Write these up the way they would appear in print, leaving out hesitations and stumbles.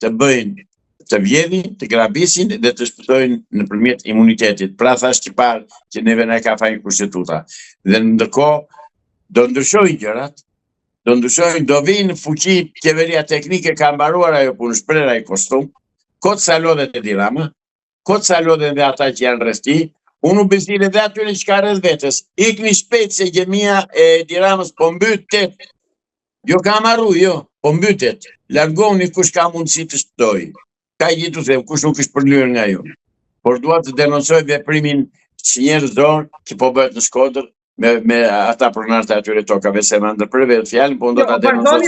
të bëjnë, të vjedhin, të grabisin dhe të shpëtojnë nëpërmjet imunitetit. Pra thash që parë që neve na ka fajin kushtetuta. Dhe ndërkohë do ndryshojnë gjërat, do vinë fuqi qeveria teknike, ka mbaruar ajo punë, shpreh ai kostum, kot sa lodhet e Dirama, kot sa lodhen dhe ata që janë rreth tij. Unë u bezile dhe atyre që ka rreth vetes. Ikni shpejt se gjemia e Tiranës po mbytet. Jo ka marru, jo, po mbytet. Largoni kush ka mundësi të shpëtojë. Ka gjithu them, kush nuk është përlyer nga ju. Por dua të denoncoj veprimin që njerëzor që po bëhet në Shkodër me ata pronarët e atyre tokave, se më ndërprerve fjalën, po unë do ta denoncoj.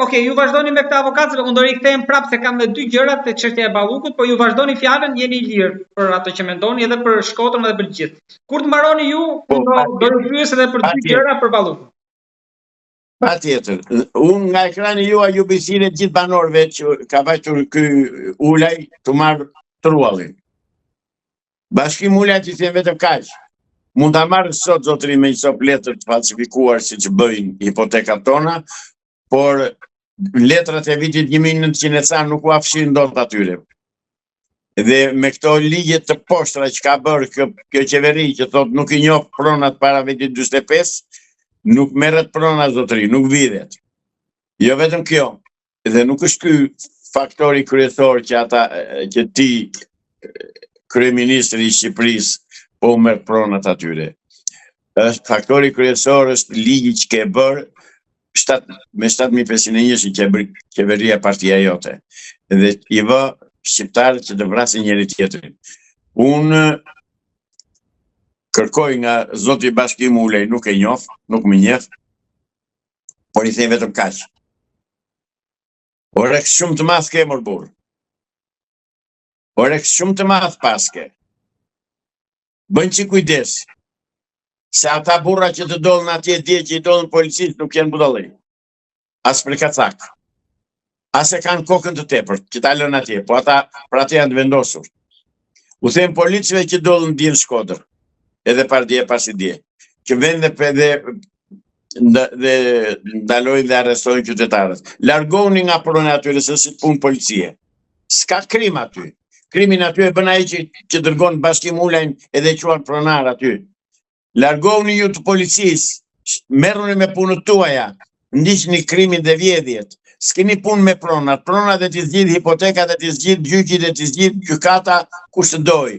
Okej, ju vazhdoni me këtë avokat, unë do rikthehem prapë se kam edhe dy gjërat te çështja e Ballukut, po ju vazhdoni fjalën, jeni i lirë për ato që mendoni edhe për Shkodrën edhe për gjithë. Kur të mbaroni ju, do ju pyes edhe për dy gjëra për Ballukun. Patjetër. Unë nga ekrani juaj ju bisile gjithë banorëve që ka vajtur ky ulaj të marrë truallin. Bashkim ulaj që them vetëm kaq. Mund ta marrë sot zotëri me një copë letër të falsifikuar siç bëjnë hipotekat tona, por letrat e vitit 1900 ca nuk u afshin dot atyre. Dhe me këto ligje të poshtra që ka bërë kjo qeveri që thot nuk i njoh pronat para vitit 45, nuk merret prona zotëri, nuk vidhet. Jo vetëm kjo, dhe nuk është ky faktori kryesor që ti kryeministri i Shqipërisë po merr pronat atyre. Faktori kryesor është ligji që ke bërë me 7501 që qeveria partia jote. Dhe i vë shqiptarët që të vrasin njëri tjetrin. Unë kërkoj nga zoti Bashkim Ulej, nuk e njoh, nuk më njeh, por i them vetëm kaq. Oreks shumë të madh ke mor burr. Oreks shumë të madh paske. Bën që kujdes. Se ata burra që të dollën atje dje që i dollën policisë nuk janë budallë. As për kacak. As e kanë kokën të tepërt që ta lënë atje, po ata për atë janë të vendosur. U them policëve që dollën dje në Shkodër, edhe par dje pas i dje, që vende dhe ndalojnë dhe arrestojnë qytetarët. Largoni nga prona atyre se si punë policie. S'ka krim aty. Krimin aty e bën ai që dërgon Bashkim Ulajn edhe quan pronar aty. Largoni ju të policisë, merruni me punët tuaja, ndiqni krimin dhe vjedhjet. S'keni punë me pronat, pronat e t'i zgjidh hipotekat, e t'i zgjidh gjyqit, e t'i zgjidh gjykata kush të doj.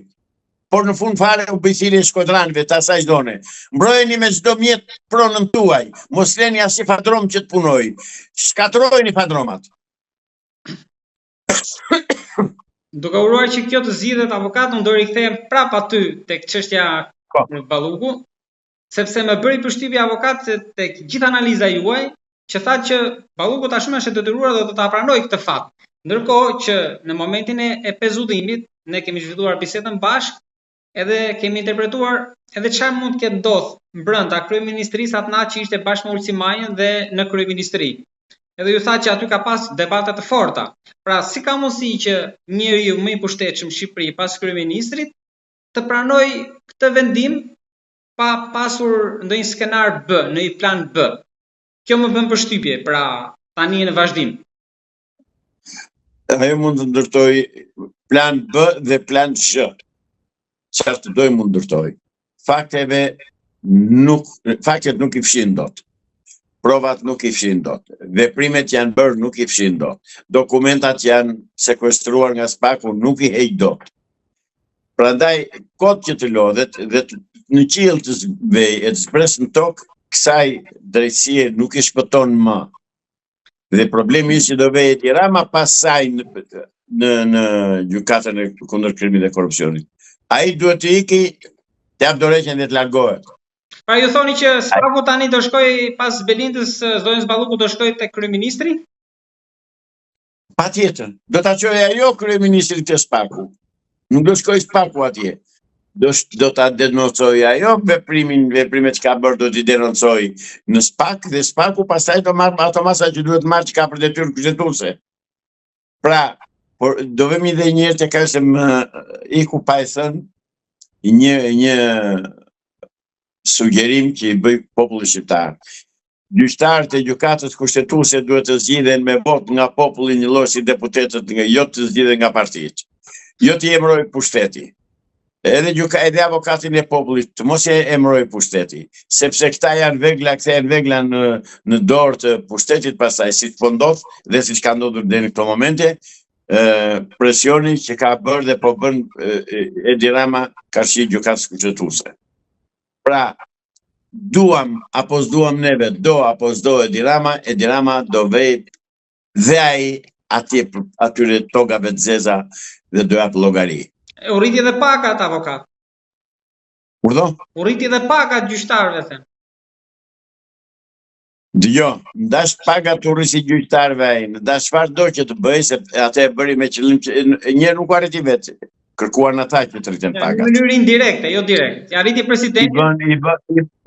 Por në fund fare u bëjtile shkodranëve të asaj done. Mbrojeni me çdo mjet pronën tuaj, mos leni as i fadrom që të punoj. Shkatrojeni fadromat. Duke uruar që kjo të zgjidhet avokat, unë do rikthehem prapë aty tek çështja e Ballukut, sepse më bëri përshtypje avokat se tek gjithë analiza juaj që thatë që Balluku tashmë është e detyruar dhe do ta pranoj këtë fat. Ndërkohë që në momentin e pezullimit ne kemi zhvilluar bisedën bashkë edhe kemi interpretuar edhe çfarë mund të ketë ndodhur brenda kryeministrisë atë natë që ishte bashkë me Ulsi Manjën dhe në kryeministri. Edhe ju tha që aty ka pas debate të forta. Pra, si ka mundësi që njeriu më i pushtetshëm në Shqipëri pas kryeministrit të pranoj këtë vendim pa pasur ndonjë skenar B, në një plan B. Kjo më bën përshtypje, pra tani në vazhdim. Ajo mund të ndërtoj plan B dhe plan C. Çfarë të doj mund ndërtoj. Faktet nuk i fshin dot. Provat nuk i fshin dot. Veprimet që janë bërë nuk i fshin dot. Dokumentat që janë sekuestruar nga SPAK-u nuk i heq dot. Prandaj, kot që të lodhet dhe në qiell të zbej e të zbres në tokë, kësaj drejtësie nuk i shpëton më. Dhe problemi është që do vej Tirama pas saj në gjykatën e kundër krimit dhe korrupsionit. Ai duhet të iki, të jap dorëheqjen dhe të largohet. Pra ju thoni që SPAK-u tani do shkoj pas Belindës, zonës Balluku do shkoj tek kryeministri? Patjetër, do ta çojë ajo kryeministri te SPAK-u. Nuk do shkoj SPAK-u atje. Do ta denoncoj ajo, veprimet që ka bërë do t'i denoncoj në SPAK dhe SPAK-u pastaj do marr ato masa që duhet marrë që ka për detyrë kushtetuese. Pra, por do vemi dhe një herë tek ajo se më iku pa e thënë një sugjerim që i bëj popullit shqiptar. gjyqtarët e gjykatës kushtetuese duhet të zgjidhen me votë nga populli një lloj si deputetët jo të zgjidhen nga partitë. Jo të emëroj pushteti. Edhe avokatin e popullit të mos e emëroj pushteti, sepse këta janë vegla, kthehen vegla në dorë të pushtetit pastaj, siç po ndodh dhe siç ka ndodhur deri në këto momente, presioni që ka bërë dhe po bën Edi Rama karshi gjykatës kushtetuese. Pra, duam apo s'duam neve, do apo s'do Edi Rama do vej dhe ai atyre togave të zeza dhe do jap llogari. U rriti edhe pakat avokat. Urdhë? U rriti edhe pakat gjyqtarëve them. Jo, ndash pagat u rrisi gjyqtarëve ai, ndash çfarë do që të bëj, se atë e bëri me qëllim që një nuk arriti vetë. Kërkuan ata që të rriten pagat. Në mënyrë indirekte, jo direkt. Ja arriti presidenti.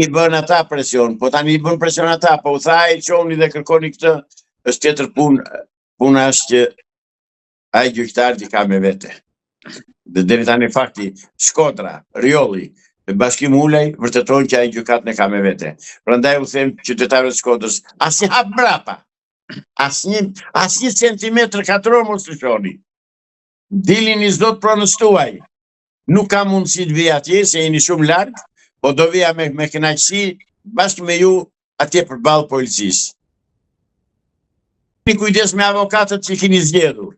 I bën ata presion, po tani i bën presion ata, po u tha ai çoni dhe kërkoni këtë, është tjetër punë. Puna është që ai gjyqtar i ka me vete. Dhe deri tani fakti, Shkodra, Riolli, Bashkimi Ulaj vërtetojnë që ai gjykatën e ka me vete. Prandaj u them qytetarëve të Shkodrës, asnjë hap mbrapa. Asnjë centimetër katror mos lëshoni. Dilini çdo të pronës tuaj. Nuk ka mundësi të vi atje se jeni shumë larg, po do vija me kënaqësi bashkë me ju atje përballë policisë. Keni kujdes me avokatët që keni zgjedhur.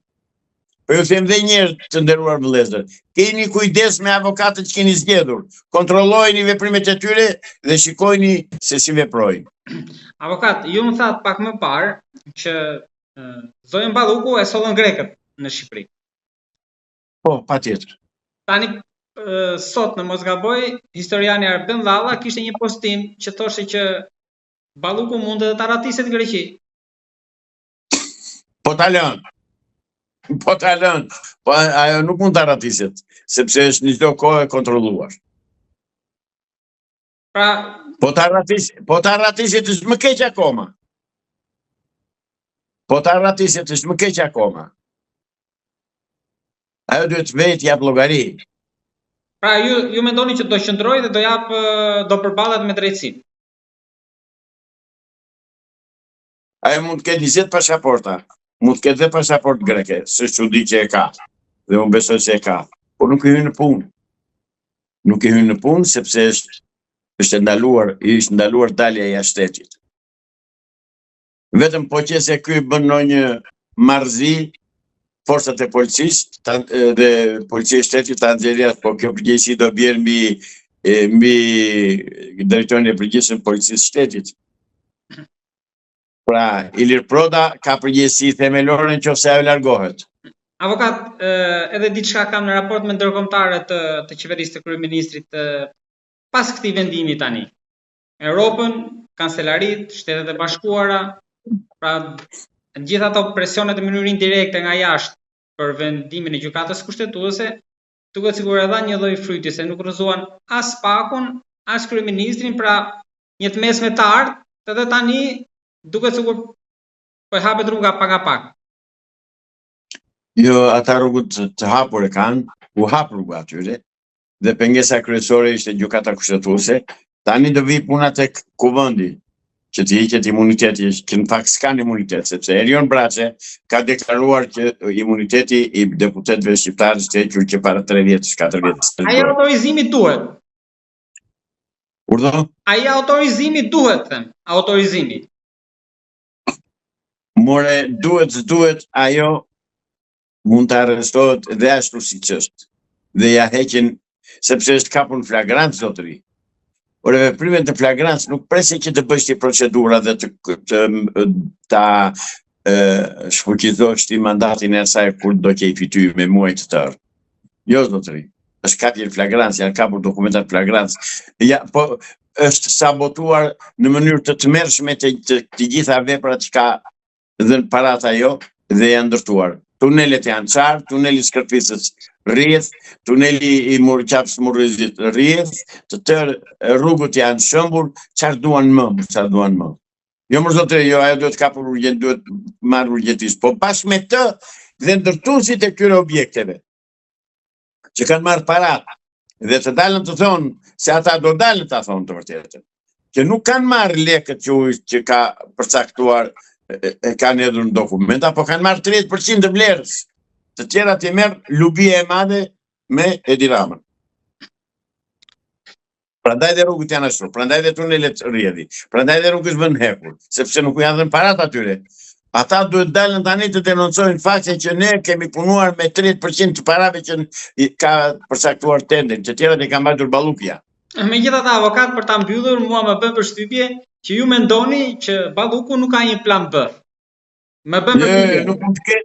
Po ju them dhe njerë të nderuar vëllezër, keni kujdes me avokatët që keni zgjedhur, kontrollojeni veprimet e tyre dhe shikojni se si veprojnë. Avokat, ju më thatë pak më parë që zonjën Balluku e sollën grekët në Shqipëri. Po, patjetër. Tani sot në mos gaboj, historiani Arben Dhalla kishte një postim që thoshte që Balluku mund të ratiset në Greqi. Po ta lënë. Po ajo nuk mund të ratiset, sepse është një çdo kohë e kontrolluar. Pra, po ta ratiset është më keq akoma. Ajo duhet vetë jap llogari. Pra, ju mendoni që do qëndroj dhe do përballet me drejtësinë. Ajo mund të ketë 20 pasaporta. Mund të ketë dhe pasaport greke, se çudi që e ka, dhe unë besoj se e ka, por nuk i hyn në punë. Nuk i hyn në punë sepse është ndaluar dalja jashtë shtetit. Vetëm po që se ky bën ndonjë marrëzi, forcat e policisë dhe policia e shtetit të Anxhelias, po kjo përgjegjësi do bjerë mbi drejtorin e përgjithshëm policisë shtetit. Pra, Ilir Proda ka përgjegjësi themelore nëse ajo largohet. Avokat, edhe diçka kam në raport me ndërkombëtarët të qeverisë të kryeministrit pas këtij vendimi tani. Europën, kancelarit, Shtetet e Bashkuara, pra gjithë ato presionet në mënyrë indirekte nga jashtë për vendimin e gjykatës kushtetuese, duket sikur e dha një lloj fryti se nuk rrëzuan as pakun, as kryeministrin, pra një të mesmetar, edhe tani duket sikur po e hapet rruga pak a pak. Jo, ata rrugët të hapur e kanë, u hap rruga atyre, dhe pengesa kryesore ishte gjykata kushtetuese. Tani do vi puna tek Kuvendi, që të hiqet imuniteti, që në fakt s'kan imunitet, sepse Erion Braçe ka deklaruar që imuniteti i deputetëve shqiptarë është hequr që para 3 vjetësh, 4 vjetësh. Ai autorizimi duhet. Urdhë? Ai autorizimi duhet, them, autorizimi. More, duhet, ajo mund të arrestohet dhe ashtu siç është. Dhe ja heqin, sepse është kapur në flagrancë zotëri. Por veprimet të flagrancë nuk presi që të bësh ti procedura dhe ta shfuqizosh ti mandatin e asaj kur do që i fitoj me muaj të tërë. Jo zotëri. Është kapje flagrancë, janë kapur dokumentat flagrancë. Ja, po është sabotuar në mënyrë të tmerrshme të gjitha veprat që ka dhënë parat ajo dhe janë ndërtuar. Tunelet janë qarë, tuneli Skërpisës rrjedh, tuneli i Murqapës Murrëzit rrjedh, të tërë rrugët janë shëmbur, çfarë duan më. Jo më zotëri, jo, ajo duhet kapur urgjent, duhet marrë urgjentisht, po pas me të dhe ndërtuesit e këtyre objekteve që kanë marrë parat dhe të dalën të thonë se ata do dalën të thonë të vërtetën. që nuk kanë marrë lekët që ka përcaktuar, e kanë edhe në dokumenta, po kanë marrë 30% të vlerës. Të tjerat i merr lubia e madhe me Edi Ramën. Prandaj dhe rrugët janë ashtu, prandaj dhe tunelet rrjedhi, prandaj dhe rrugës bën hekur, sepse nuk janë dhënë parat atyre. Ata duhet dalën tani të denoncojnë faktin që ne kemi punuar me 30% të parave që ka përcaktuar tendin, që tjerat i ka mbajtur Ballukja. Megjithatë, avokat, për ta mbyllur, mua më bën përshtypje që ju mendoni që Balluku nuk ka një plan B. Më bën përshtypje.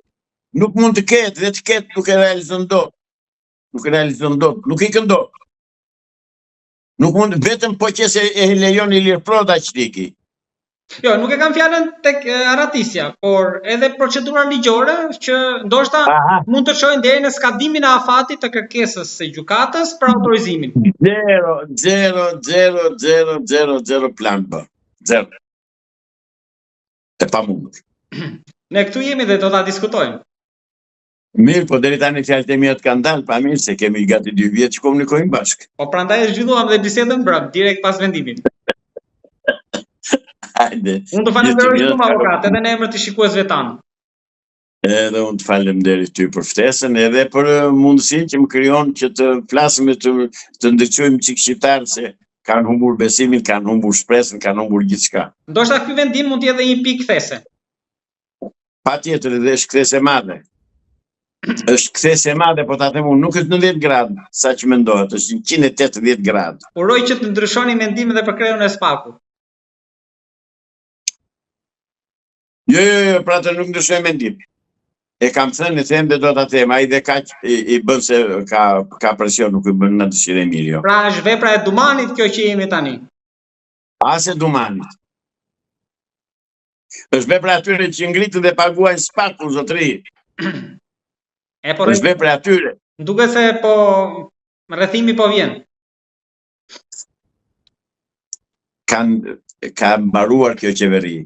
Nuk mund të ketë, dhe të ketë nuk e realizon dot. Nuk e realizon dot, nuk i këndon. Nuk mund, vetëm po që se e lejon Ilir Proda që tiki. Jo, nuk e kam fjalën tek arratisja, por edhe procedura ligjore që ndoshta mund të çojnë deri në skadimin e afatit të kërkesës së gjykatës për autorizimin. Zero plan B. Zero. E pamundur. Ne këtu jemi dhe do ta diskutojmë. Mirë, po deri tani fjalët e mia të kanë dalë, pa mirë se kemi gati 2 vjet që komunikojmë bashkë. Po prandaj e zhvilluam dhe bisedën brap, direkt pas vendimit. Hajde. Unë të falenderoj shumë avokat, edhe në emër të shikuesve tanë. Edhe unë të faleminderit ty për ftesën, edhe për mundësinë që më krijon që të flasim e të ndriçojmë çik shqiptarë se kanë humbur besimin, kanë humbur shpresën, kanë humbur gjithçka. Ndoshta ky vendim mund të jetë një pikë kthese. Patjetër, edhe është kthesë e madhe. Është kthesë e madhe, po ta them unë, nuk është 90 gradë, sa që mendohet, është 180 gradë. Uroj që të ndryshoni mendimin dhe për kreun e Spakut. Jo, pra të nuk ndryshoj mendim. E kam thënë, e them dhe do ta them, ai dhe kaq i bën se ka presion, nuk i bën në dëshirë e mirë, jo. Pra është vepra e Dumanit kjo që jemi tani. As e Dumanit. Është vepra atyre që ngritën dhe paguajnë Spakun, zotëri. Është vepra atyre. Duket se po rrethimi po vjen. Ka mbaruar kjo qeveri.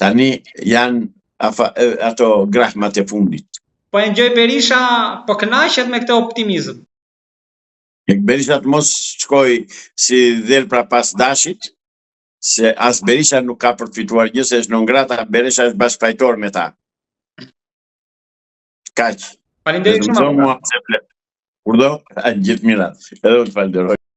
Tani janë ato grahmat e fundit. Po e ngjoj Berisha, po kënaqet me këtë optimizëm. Berisha të mos shkoj si del pra pas dashit, se as Berisha nuk ka përfituar gjë, se është non grata, Berisha është bashkëfajtor me ta. Kaq. Faleminderit shumë. Kurdo, gjithë mirat. Edhe unë të falenderoj.